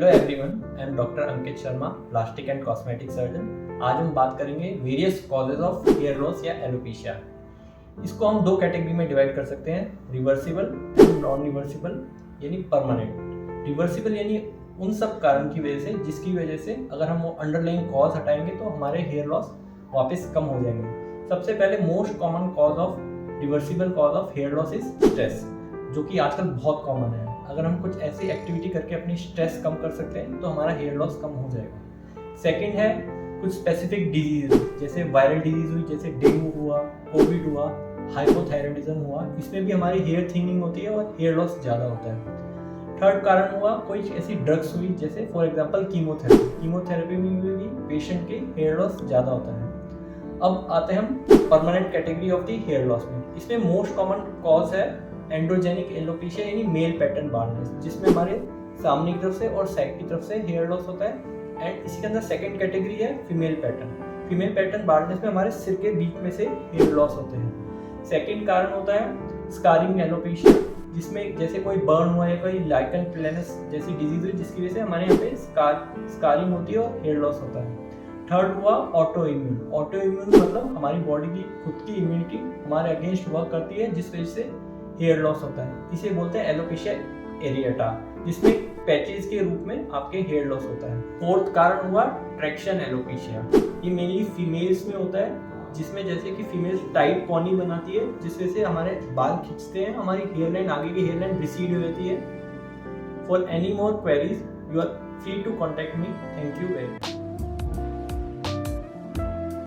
Hello everyone, I am doctor Ankit Sharma, plastic and cosmetic surgeon. आज हम बात करेंगे various causes of hair loss या एलोपेशिया। इसको हम दो कैटेगरी में डिवाइड कर सकते हैं, रिवर्सिबल एंड नॉन रिवर्सिबल यानी परमानेंट। रिवर्सिबल यानी उन सब कारण की वजह से जिसकी वजह से अगर हम वो अंडरलाइंग कॉज हटाएंगे तो हमारे हेयर लॉस वापस कम हो जाएंगे। सबसे पहले most common cause of reversible cause of hair loss is stress, जो कि आजकल बहुत कॉमन है। अगर हम कुछ ऐसी एक्टिविटी करके अपनी स्ट्रेस कम कर सकते हैं तो हमारा हेयर लॉस कम हो जाएगा। सेकंड है कुछ स्पेसिफिक डिजीज, जैसे वायरल डिजीज हुई, जैसे डेंगू हुआ, कोविड हुआ, हाइपोथायराइडिज्म हुआ, इसमें भी हमारी हेयर थिनिंग होती है और हेयर लॉस ज़्यादा होता है। थर्ड कारण हुआ कोई ऐसी ड्रग्स हुई, जैसे फॉर एग्जांपल कीमोथेरेपी में भी पेशेंट के हेयर लॉस ज़्यादा होता है। अब आते हैं हम permanent category of the hair loss में। इसमें मोस्ट कॉमन कॉज है एंड्रोजेनिक एलोपेशिया यानी मेल पैटर्न बाल्डनेस, जिसमें हमारे सामने की तरफ से और साइड की तरफ से हेयर लॉस होता है। एंड इसके अंदर सेकंड कैटेगरी है फीमेल पैटर्न बाल्डनेस में हमारे सिर के बीच में से हेयर लॉस होते हैं। सेकंड कारण होता है स्कारिंग एलोपेशिया, जिसमें जैसे कोई बर्न हुआ या कोई लाइकन प्लेनस जैसी डिजीज हुई जिसकी वजह से हमारे यहाँ पे स्कारिंग होती है और हेयर लॉस होता है। थर्ड हुआ ऑटो इम्यून मतलब हमारी बॉडी की खुद की इम्यूनिटी हमारे अगेंस्ट वर्क करती है, जिस वजह से हेयर लॉस होता है। इसे बोलते हैं एलोपेशिया एरिएटा, जिसमें पैचेस के रूप में आपके हेयर लॉस होता है। फोर्थ कारण हुआ ट्रैक्शन एलोपेशिया। ये मेनली फीमेल्स में होता है, जिसमें जैसे कि फीमेल्स टाइट पॉनी बनाती है, जिस वजह से हमारे बाल खींचते हैं, हमारी हेयर लाइन आगे की हेयर लाइन रिसीड हो जाती है। For any more queries you are free to contact me. Thank you very much.